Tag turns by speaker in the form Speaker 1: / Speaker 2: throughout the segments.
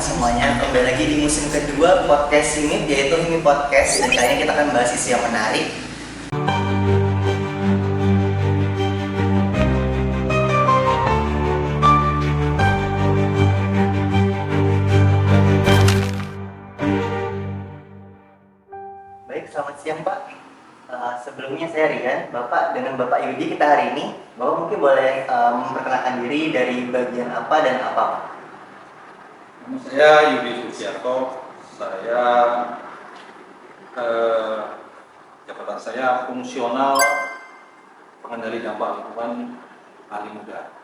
Speaker 1: semuanya, kembali lagi di musim kedua podcast ini, yaitu Himi Podcast. Dan kali ini kita akan bahas isu yang menarik. Baik, selamat siang Pak. Sebelumnya saya Rian, Bapak dengan Bapak Yudi kita hari ini. Bapak mungkin boleh memperkenalkan diri dari bagian apa dan apa Pak?
Speaker 2: Nama saya Yudi Suciarto. Saya jabatan saya fungsional pengendali dampak lingkungan ahli muda.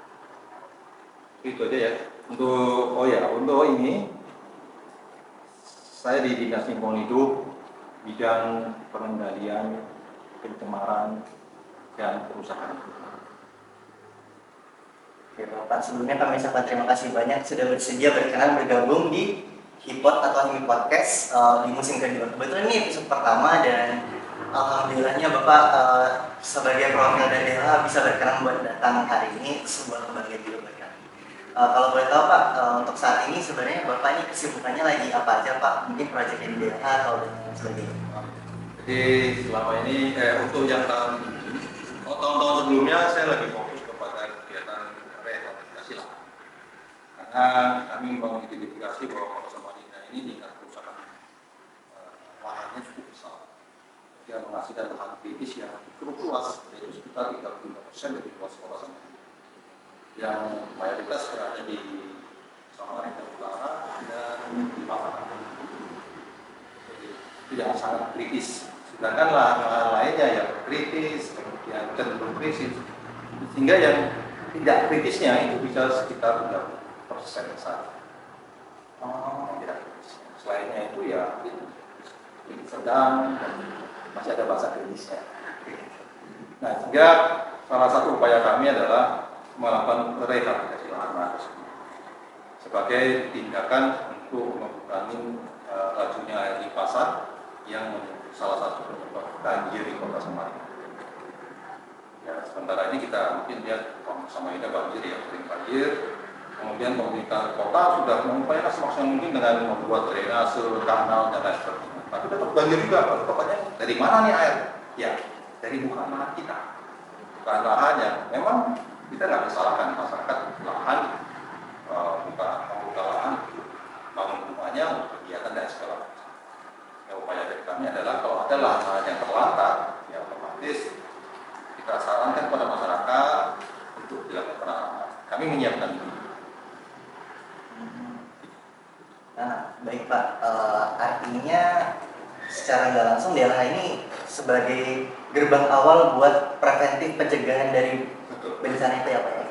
Speaker 2: Itu aja ya. Untuk ini saya di Dinas Lingkungan Hidup bidang pengendalian pencemaran dan kerusakan.
Speaker 1: Oke Bapak, sebelumnya kami ucapkan terima kasih banyak sudah bersedia berkenan bergabung di Hipot atau Himi Podcast di musim kedua. Kebetulan ini episode pertama dan alhamdulillahnya Bapak sebagai perwakilan dari DLH bisa berkenan buat datang hari ini, sebuah kebanggaan juga buat kami. Kalau boleh tahu Pak, untuk saat ini sebenarnya Bapak ini kesibukannya lagi apa aja Pak? Mungkin proyek di DLH atau dan sebagainya.
Speaker 2: Jadi selama ini untuk yang tahun-tahun sebelumnya saya lagi fokus kepada kegiatan rehabilitasi lahan. Karena kami mengidentifikasi bahwa Kota Samarinda ini tingkat kerusakan lahannya cukup besar. Dia menghasilkan lahan kritis yang cukup luas, yaitu sekitar 35% dari luas Kota Samarinda. Yang mayoritas berada di Samarinda Utara dan di Pasaman. Jadi tidak sangat kritis. Sedangkan lahan lainnya yang kritis, kemudian cenderung kritis, sehingga yang tidak kritisnya itu bisa sekitar 30% saja. Tidak kritisnya. Selainnya itu ya sedang dan masih ada masa kritisnya. Nah, sehingga salah satu upaya kami adalah melakukan rehabilitasi lahan tersebut sebagai tindakan untuk mengurangi lajunya air limpasan yang salah satu penyebab banjir di Kota Samarinda. Ya, sementara ini kita mungkin lihat Samarinda banjir ya, sering banjir. Kemudian pemerintah kota sudah mengupayakan semaksimal mungkin dengan membuat drainase, kanal dan lain sebagainya. Tapi tetap banjir juga. Pokoknya dari mana nih air? Ya, dari bukan lahan kita. Bukan lahan yang memang kita nggak bisa salahkan masyarakat lahan membuka lahan, bangun rumahnya untuk kegiatan dan segala macam. Ya, upaya dari kami adalah kalau ada lahan yang terlantar, ya otomatis kita sarankan kepada masyarakat untuk dilakukan penanaman. Kami menyiapkan itu.
Speaker 1: Nah, baik Pak, artinya secara nggak langsung DLH ini sebagai gerbang awal buat preventif pencegahan dari bencana itu ya Pak ya.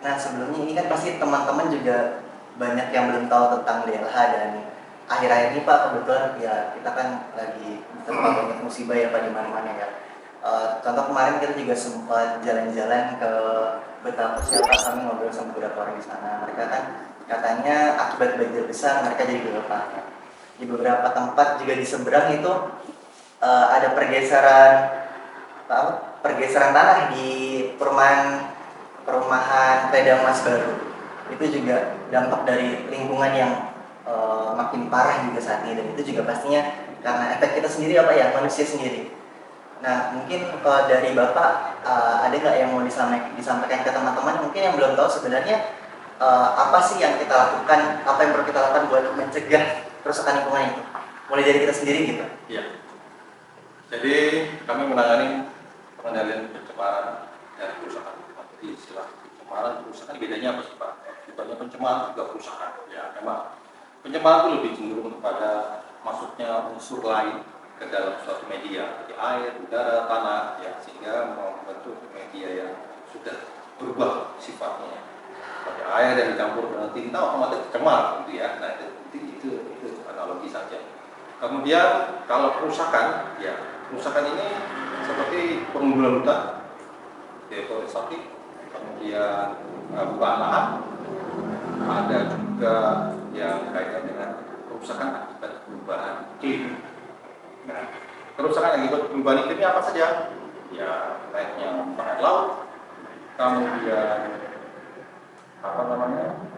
Speaker 1: Nah sebelumnya ini kan pasti teman-teman juga banyak yang belum tahu tentang DLH dan akhir-akhir ini Pak kebetulan ya kita kan lagi terpapar banyak musibah ya Pak di mana-mana ya. Contoh kemarin kita juga sempat jalan-jalan ke Betapusya Pak, kami ngobrol sama beberapa orang di sana. Mereka kan katanya akibat banjir besar mereka jadi berlepas. Di beberapa tempat juga di seberang itu ada pergeseran tanah di perumahan Pedang Mas Baru. Itu juga dampak dari lingkungan yang makin parah juga saat ini, dan itu juga pastinya karena efek kita sendiri apa ya, manusia sendiri. Nah mungkin dari Bapak ada nggak yang mau disampaikan ke teman-teman mungkin yang belum tahu sebenarnya apa sih yang kita lakukan, apa yang perlu kita lakukan buat mencegah kerusakan lingkungan itu, mulai dari kita sendiri gitu.
Speaker 2: Iya. Jadi kami menangani pengendalian pencemaran dan kerusakan. Jadi istilah pencemaran kerusakan bedanya apa sih Pak? Bukannya pencemaran juga kerusakan. Ya memang pencemaran itu lebih cenderung kepada masuknya unsur lain ke dalam suatu media, seperti air, udara, tanah, ya sehingga membentuk media yang sudah berubah sifatnya. Seperti air yang dicampur dengan tinta otomatis cemar, gitu ya. Nah itu analogi saja. Kemudian kalau kerusakan, ya kerusakan ini seperti penggundulan hutan, deforestasi, kemudian bukaan lahan, ada juga yang kaitan dengan kerusakan akibat perubahan iklim. Nah, kerusakan akibat perubahan iklimnya apa saja? Ya, naiknya muka air laut, kemudian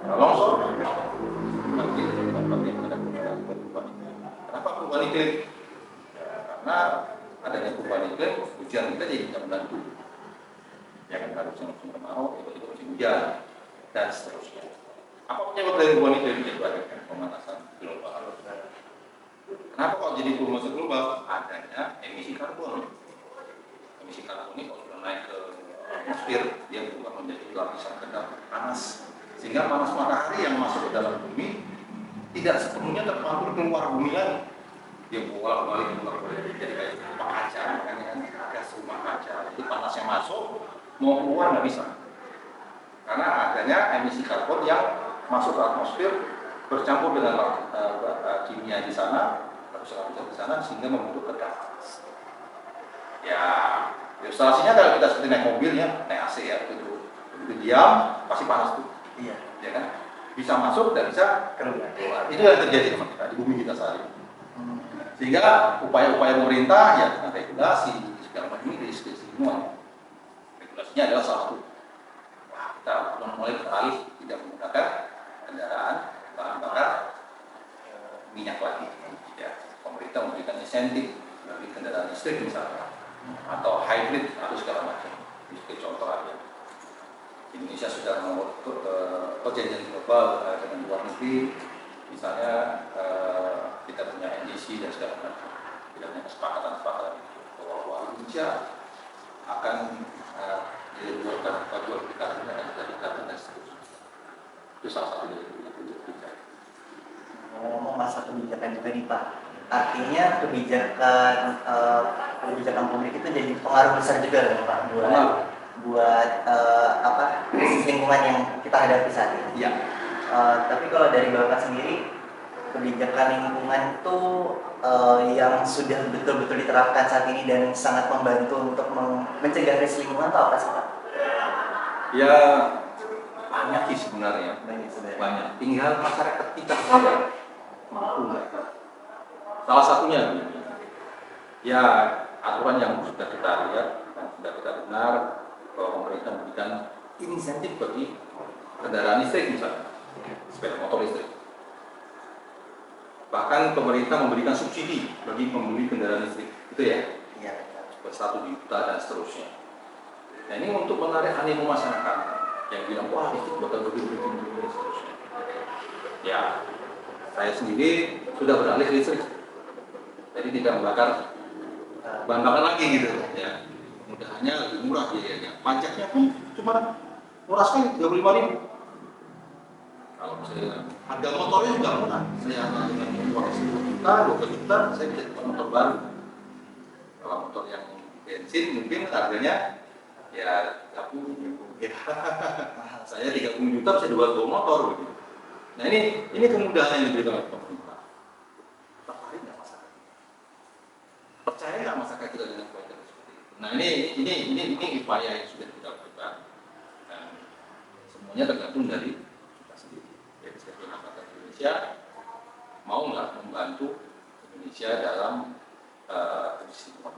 Speaker 2: longsor, perubahan iklim. Kenapa perubahan iklim? Ya, karena adanya perubahan iklim, hujan kita jadi tidak menentu. Ya kan, harusnya musim kemarau, itu musim hujan, dan seterusnya. Apa penyebab dari perubahan iklim? Itu adanya pemanasan global. Kenapa kok jadi pemanasan global? Adanya emisi karbon. Emisi karbon ini kalau sudah naik ke atmosfer, dia berubah menjadi lapisan kedap panas, sehingga panas matahari yang masuk ke dalam bumi tidak sepenuhnya terpantul keluar bumi lagi. Dia bolak-balik jadi kayak rumah kaca, makanya kan gas rumah kaca. Jadi panasnya masuk, mau keluar nggak bisa, karena adanya emisi karbon yang masuk ke atmosfer bercampur dengan kimia di sana, lapisan di sana, sehingga membentuk kedap. Ya, ilustrasinya kalau kita seperti naik mobil ya, naik AC ya, begitu diam pasti panas tuh.
Speaker 1: Iya.
Speaker 2: Ya kan? Bisa masuk dan bisa keluar. Itu yang terjadi sama kita di bumi kita saat ini. Sehingga upaya-upaya pemerintah ya dengan regulasi segala macam ini dari semua. Regulasinya adalah salah satu. Wah, kita mulai beralih tidak menggunakan kendaraan bahan bakar minyak lagi. Ya, pemerintah memberikan insentif bagi kendaraan listrik misalnya, atau hybrid atau segala macam. Itu contoh aja. Indonesia sudah mengatur perjanjian global dengan luar negeri, misalnya kita punya NDC dan segala macam. Kita punya kesepakatan bahwa Indonesia akan diluarkan jual beli karbon dan dikarbon dan seterusnya. Itu salah satu dari kebijakan.
Speaker 1: Ngomong masa kebijakan juga nih Pak, artinya kebijakan publik itu jadi pengaruh besar juga kan Pak buat krisis lingkungan yang kita hadapi saat ini.
Speaker 2: Ya.
Speaker 1: Tapi kalau dari Bapak sendiri, kebijakan lingkungan itu yang sudah betul-betul diterapkan saat ini dan sangat membantu untuk mencegah krisis lingkungan itu apa sih Pak?
Speaker 2: Ya, banyak sih sebenarnya. Banyak. Tinggal masyarakat kita saja mampu nggak. Salah satunya ya aturan yang sudah kita lihat dan sudah kita dengar bahwa pemerintah memberikan insentif bagi kendaraan listrik misalnya, sepeda motor listrik. Bahkan pemerintah memberikan subsidi bagi pembeli kendaraan listrik, itu ya,
Speaker 1: Iya.
Speaker 2: per 1 juta dan seterusnya. Nah ini untuk menarik animo masyarakat yang bilang wah listrik bakal begitu dan seterusnya. Ya, saya sendiri sudah beralih ke listrik, jadi tidak membakar bahan bakar lagi gitu ya. Mudahannya lebih murah biayanya, pajaknya pun cuma murah sekali, 35.000. Kalau misalnya harga motornya juga murah, saya hanya dengan uang 10 juta, 20 juta, saya bisa dapat motor baru. Kalau motor yang bensin mungkin harganya ya 30 ya. Saya 30 juta bisa 2 motor gitu. Nah ini kemudahan yang diberikan oleh pemerintah. Tertarik nggak masyarakat? Percaya nggak masyarakat kita dengan kualitas seperti itu? Nah ini upaya yang sudah kita lakukan. Dan semuanya tergantung dari kita sendiri. Jadi sebagai masyarakat Indonesia mau nggak membantu Indonesia dalam krisis lingkungan.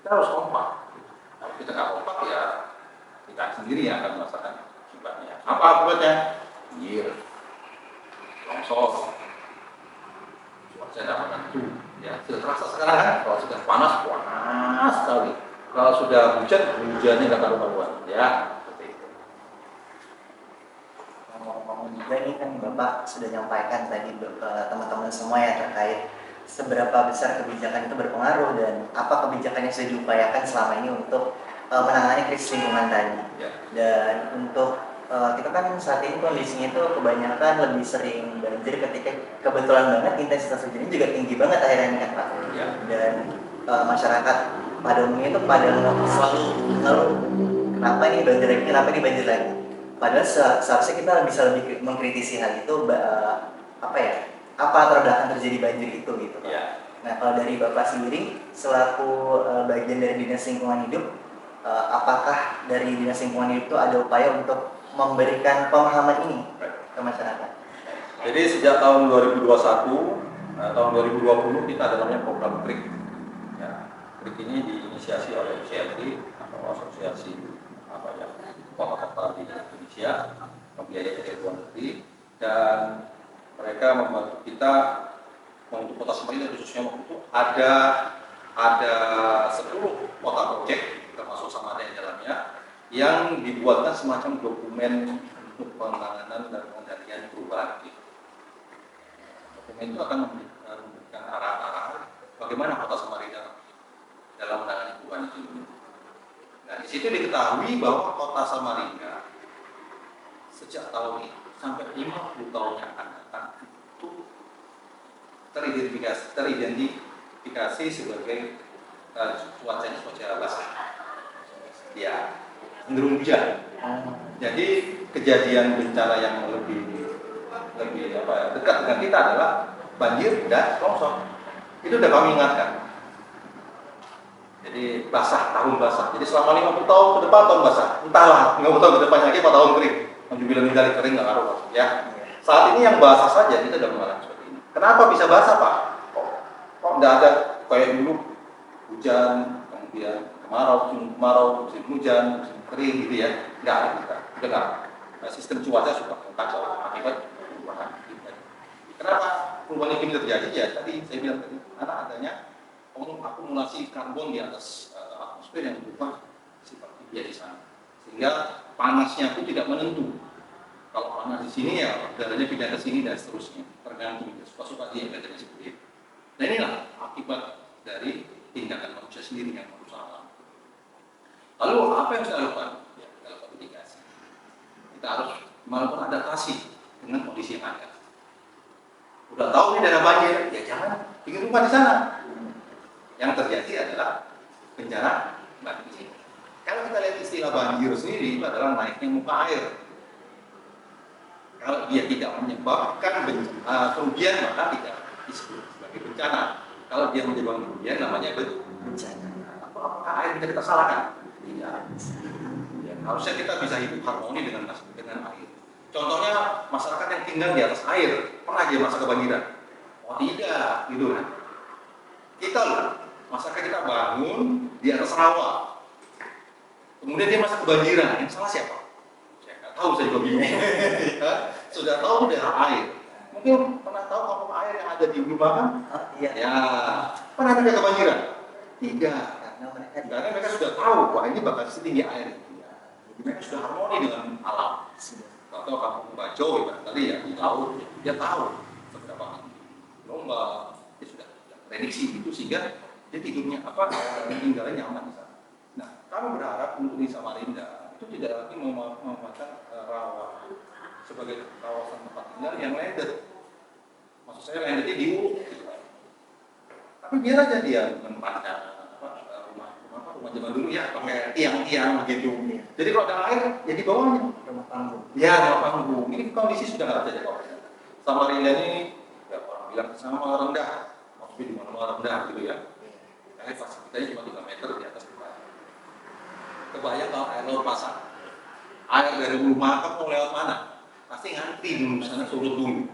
Speaker 2: Kita harus kompak. Kalau kita nggak kompak ya kita sendiri yang akan merasakan akibatnya. Apa akibatnya? Banjir, longsor, cuaca tidak menentu. Ya, sudah terasa sekarang kan? Kalau sudah panas sekali. Kalau sudah hujannya nggak karu-karuan. Ya, seperti itu.
Speaker 1: Ngomong juga ini kan Bapak sudah nyampaikan tadi ke teman-teman semua ya terkait seberapa besar kebijakan itu berpengaruh dan apa kebijakan yang sudah diupayakan selama ini untuk menangani krisis lingkungan tadi.
Speaker 2: Ya.
Speaker 1: Dan untuk kita kan saat ini kondisinya itu kebanyakan lebih sering banjir ketika kebetulan banget intensitas hujannya juga tinggi banget akhirnya ini kan Pak.
Speaker 2: Ya.
Speaker 1: Dan masyarakat pada umumnya itu pada selalu ngeluh kenapa ini banjir lagi, kenapa ini banjir lagi. Padahal seharusnya kita bisa lebih mengkritisi hal itu apa latar belakang terjadi banjir itu gitu Pak.
Speaker 2: Ya.
Speaker 1: Nah kalau dari Bapak sendiri selaku bagian dari Dinas Lingkungan Hidup, apakah dari Dinas Lingkungan Hidup itu ada upaya untuk memberikan pemahaman ini ke masyarakat?
Speaker 2: Jadi sejak tahun 2021, tahun 2020 kita ada namanya program KRIK. Ya, KRIK ini diinisiasi oleh CLT atau Asosiasi Kota-Kota di Indonesia, membiayai dari luar negeri, dan mereka membantu kita untuk kota Samarinda khususnya waktu itu ada 10 kota proyek termasuk Samarinda di dalamnya yang dibuatkan semacam dokumen untuk penanganan dan pengendalian perubahan iklim. Dokumen itu akan memberikan arah-arah bagaimana kota Samarinda dalam menangani perubahan iklim. Nah, di situ diketahui bahwa kota Samarinda sejak tahun ini sampai 50 tahun yang akan datang itu teridentifikasi sebagai cuacanya cuaca basah. Ya, cenderung hujan. Jadi kejadian bencana yang lebih dekat dengan kita adalah banjir dan longsor. Itu sudah kami ingatkan. Jadi basah, tahun basah. Jadi selama 50 tahun ke depan tahun basah. Entahlah, 50 tahun ke depan lagi 4 tahun kering. Bilang dari kering nggak ngaruh, ya. Saat ini yang basah saja kita sudah mengalami seperti ini. Kenapa bisa basah, Pak? Kok nggak ada kayak dulu hujan, kemudian kemarau, musim hujan, musim kering gitu ya? Nggak ada kita. Udah nggak. Nah, sistem cuaca sudah kacau akibat perubahan iklim. Kenapa perubahan iklim terjadi? Ya tadi saya bilang tadi, karena adanya akumulasi karbon di atas atmosfer yang berubah seperti dia di sana, sehingga panasnya itu tidak menentu. Kalau panas di sini ya udaranya pindah ke sini dan seterusnya, tergantung suka-suka dia yang seperti itu. Nah inilah akibat dari tindakan manusia sendiri yang merusak alam. Lalu apa yang harus dilakukan? Ya, dalam mitigasi kita harus melakukan adaptasi dengan kondisi yang ada. Udah tahu ini daerah banjir, ya jangan bikin rumah di sana. Yang terjadi adalah bencana banjir di sini. Kalau kita lihat istilah banjir sendiri itu adalah naiknya muka air. Kalau dia tidak menyebabkan kerugian maka tidak disebut sebagai bencana. Kalau dia menyebabkan kerugian namanya bencana. Apakah air bisa kita salahkan? Tidak. Ya, harusnya kita bisa hidup harmoni dengan air. Contohnya masyarakat yang tinggal di atas air pernah aja masa kebanjiran? Oh tidak, gitu kan? Kita loh, masyarakat kita bangun di atas rawa. Kemudian dia masa kebanjiran, yang salah siapa? Saya nggak tahu, saya juga bingung. Sudah tahu daerah air. Mungkin pernah tahu pump air yang ada di rumah kan?
Speaker 1: Iya.
Speaker 2: Ya, pernah ada kebanjiran? Tidak. Karena mereka sudah tahu, wah ini bakal setinggi air. Jadi mereka sudah harmoni dengan alam. Atau kampung Bajo, barangkali ya di laut, dia tahu seberapa lomba, dia sudah prediksi itu sehingga dia tidurnya tinggalnya nyaman di sana. Nah, kami berharap untuk di Samarinda itu tidak lagi memanfaatkan rawa sebagai kawasan tempat tinggal yang landed. Maksud saya landed di Ulu. Tapi biar aja dia menempatkan rumah zaman dulu ya pakai tiang-tiang begitu. Jadi kalau ada air ya di bawahnya.
Speaker 1: Rumah panggung.
Speaker 2: Ya, rumah panggung. Ini kondisi sudah nggak terjadi kok. Samarinda ini ya orang bilang sama rendah, maksudnya di mana rendah gitu ya. Karena fasilitasnya cuma 3 meter di atas rumah. Kebayang kalau air laut pasang, air dari rumah kamu mau lewat mana? Pasti ngantri dulu sana surut dulu.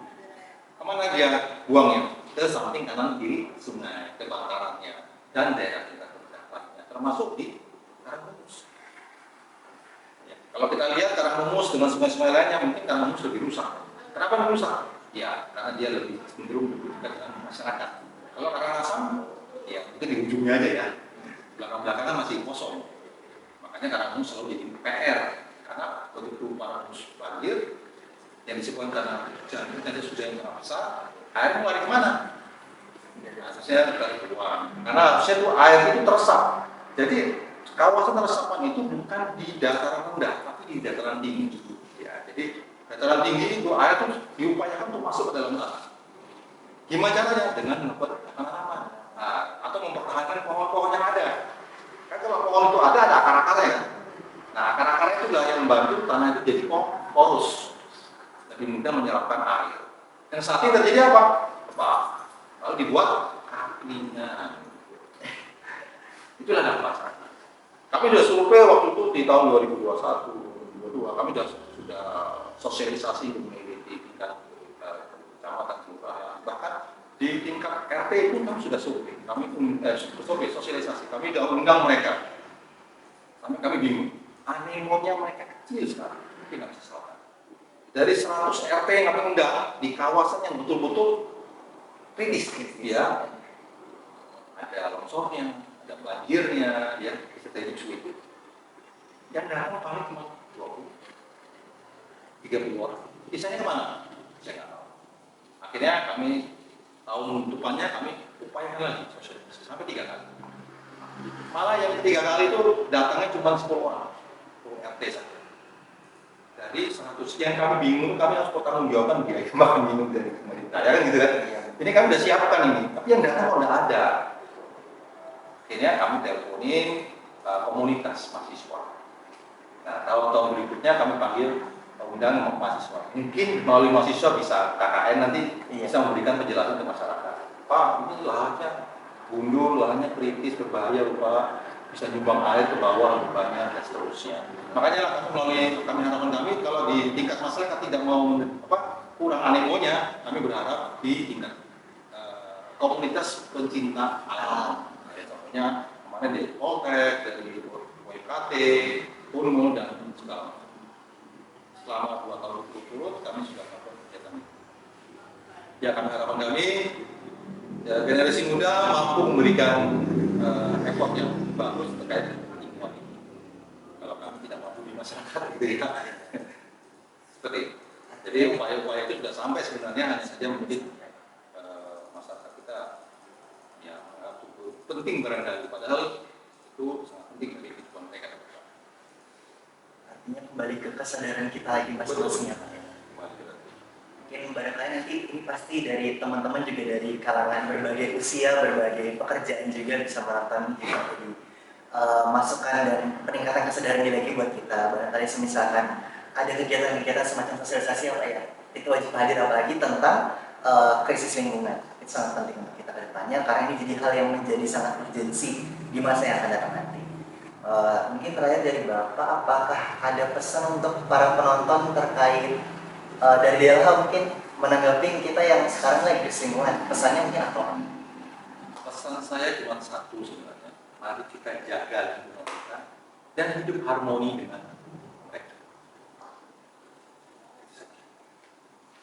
Speaker 2: Kemana dia buangnya? Ke samping kanan kiri sungai, ke bantarannya dan daerah kita terdekatnya, termasuk di Karangmumus. Ya, kalau kita lihat Karangmumus dengan sungai-sungai lainnya, mungkin Karangmumus lebih rusak. Kenapa rusak? Ya, karena dia lebih cenderung dekat dengan masyarakat. Kalau Karangasem, ya mungkin di ujungnya aja ya. Belakang-belakangan masih kosong. Makanya Karangmumus selalu jadi PR. Karena begitu Karangmumus banjir, yang disebutkan karena hujan, itu sudah yang merasa, air itu lari kemana? Harusnya dari keluar. Karena harusnya itu air itu teresap. Jadi kawasan resapan itu bukan di dataran rendah, tapi di dataran tinggi. Ya, jadi dataran tinggi itu air itu diupayakan untuk masuk ke dalam tanah. Gimana caranya? Dengan membuat tanaman, atau mempertahankan pohon-pohon yang ada. Kan kalau pohon itu ada akar-akarnya. Nah, akar-akarnya itulah yang membantu tanah itu jadi porus, lebih mudah menyerapkan air. Dan saat ini terjadi apa? Lalu dibuat kaplingan. Itulah dampaknya. Kami sudah survei waktu itu di tahun 2021, 2022. Kami sudah sosialisasi di tingkat kecamatan kelurahan. Bahkan di tingkat RT pun kami sudah survei. Kami survei sosialisasi. Kami sudah undang mereka. Kami bingung. Animonya mereka kecil sekali. Mungkin nggak bisa salah. Dari 100 RT yang kami undang di kawasan yang betul-betul
Speaker 1: kritis.
Speaker 2: Ya, ada longsornya, ada banjirnya, ya, seperti itu. Yang datang paling cuma 20, 30 orang. Sisanya kemana? Saya nggak tahu. Akhirnya kami tahun depannya kami upayakan lagi sosialisasi sampai 3 kali. Malah yang ketiga kali itu datangnya cuma 10 orang, 10 RT saja. Dari 100 sekian kami bingung, kami harus bertanggung jawabkan biaya makan minum dari pemerintah. Ya kan gitu kan? Ini kami sudah siapkan ini, tapi yang datang kok nggak ada. Akhirnya kami teleponin komunitas mahasiswa. Nah, tahun-tahun berikutnya kami panggil undang mahasiswa. Mungkin melalui mahasiswa bisa KKN nanti bisa memberikan penjelasan ke masyarakat. Pak, ini lahannya gundul, lahannya kritis, berbahaya, Pak. Bisa nyumbang air ke bawah lebih banyak dan seterusnya. Makanya melalui harapan kami kalau di tingkat masyarakat tidak mau kurang animonya, kami berharap di tingkat komunitas pencinta alam. Contohnya kemarin dari Poltek, dari WKT, Unmul dan segala macam. Selama 2 tahun berturut-turut kami sudah melakukan kegiatan itu. Ya, kami harapan kami ya, generasi muda mampu memberikan effort yang bagus terkait dengan lingkungan ini. Kalau kami tidak mampu di masyarakat, gitu ya. Seperti itu. Jadi upaya-upaya itu sudah sampai sebenarnya, hanya saja mungkin masyarakat kita yang cukup penting barangkali, padahal itu sangat penting bagi kehidupan mereka.
Speaker 1: Artinya kembali ke kesadaran kita lagi masing-masing ya Pak. Mungkin barangkali nanti ini pasti dari teman-teman juga dari kalangan berbagai usia, berbagai pekerjaan juga bisa menonton kita jadi masukan dan peningkatan kesadaran lagi buat kita. Barangkali misalkan ada kegiatan-kegiatan semacam sosialisasi apa ya, itu wajib hadir apalagi tentang krisis lingkungan. Itu sangat penting untuk kita ke depannya karena ini jadi hal yang menjadi sangat urgensi di masa yang akan datang nanti. Mungkin terakhir dari Bapak, apakah ada pesan untuk para penonton terkait dari DLH mungkin menanggapi kita yang sekarang lagi kesinggungan, pesannya mungkin apa?
Speaker 2: Pesan saya cuma satu sebenarnya, mari kita jaga lingkungan kita dan hidup harmoni dengan mereka.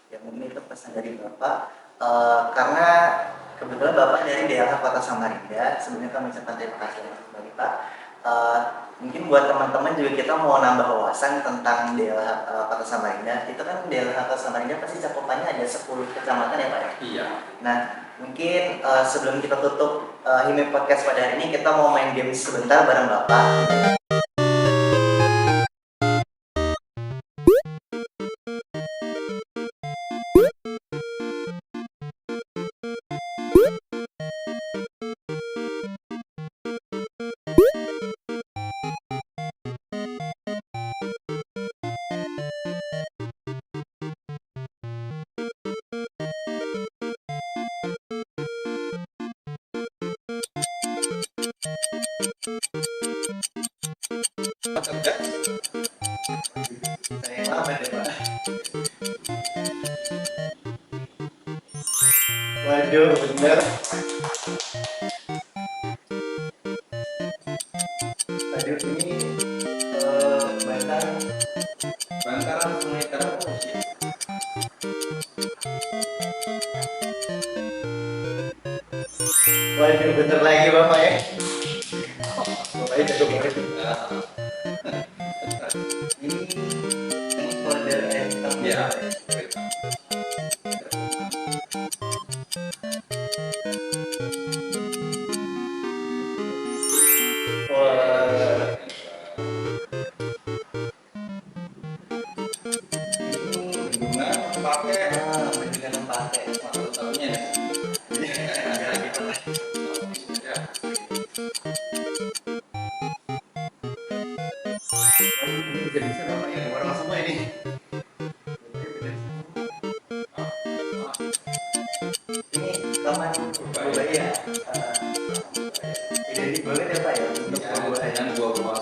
Speaker 1: Ya mungkin itu pesan dari Bapak, karena kebetulan Bapak dari DLH Kota Samarinda, sebelumnya kami ucapkan terima kasih kembali Pak. Mungkin buat teman-teman juga kita mau nambah wawasan tentang DLH Kota Samarinda. Itu kan DLH Kota Samarinda pasti cakupannya ada 10 kecamatan ya Pak ya?
Speaker 2: Iya.
Speaker 1: Nah mungkin sebelum kita tutup Hime Podcast pada hari ini, kita mau main game sebentar bareng Bapak. Saya lama deh Pak. Waduh, bener. Aduh ini Bantaran Sungai Terus ya. Waduh, bener lagi Bapak ya. Bapaknya jago banget. Ini folder
Speaker 2: Ya.
Speaker 1: bendungan pakai
Speaker 2: Maksud satunya ya.
Speaker 1: Ini bisa-bisa Bapak ya, orang semua ini. Ini taman Purbaya. Identik banget ya Pak ya untuk Purbaya.
Speaker 2: Dengan buah-buah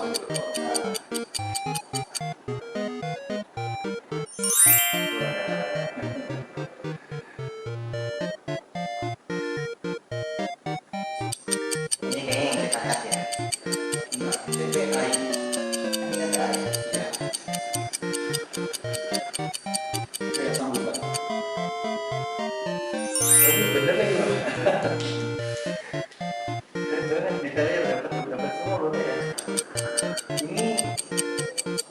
Speaker 1: Ini kayaknya yang kita angkat ya. TPI. Ini ada air.
Speaker 2: kayak sambutan.
Speaker 1: Waduh, bener lagi Pak. Keren banget, detailnya dapat semua Bapak ya. Ini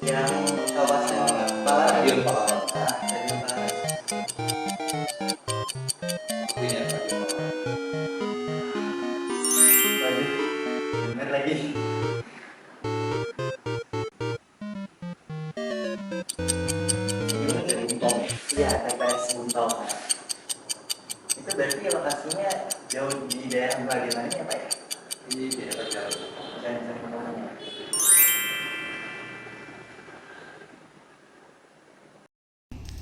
Speaker 1: yang kawasan Palaran.
Speaker 2: Stadion Palawan.
Speaker 1: Nah, Stadion Palaran.
Speaker 2: Artinya Stadion Palawan.
Speaker 1: Waduh, bener lagi.
Speaker 2: Stadion
Speaker 1: Ini
Speaker 2: Bung Tomo.
Speaker 1: ya TPS Buntong. Itu berarti lokasinya jauh di daerah bagaimana ya Pak ya?
Speaker 2: Di daerah Jalan.
Speaker 1: Dan namanya.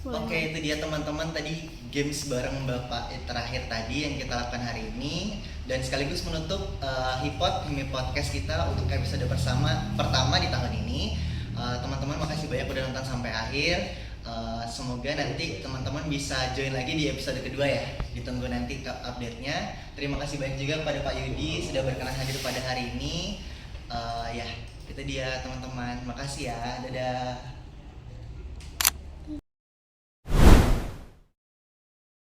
Speaker 1: Oke, itu dia teman-teman tadi games bareng Bapak terakhir tadi yang kita lakukan hari ini, dan sekaligus menutup Hime Podcast kita untuk episode pertama di tahun ini. Teman-teman makasih banyak udah nonton sampai akhir. Semoga nanti teman-teman bisa join lagi di episode kedua ya. Ditunggu nanti update-nya. Terima kasih banyak juga kepada Pak Yudi sudah berkenan hadir pada hari ini. Ya, itu dia teman-teman. Makasih ya. Dadah.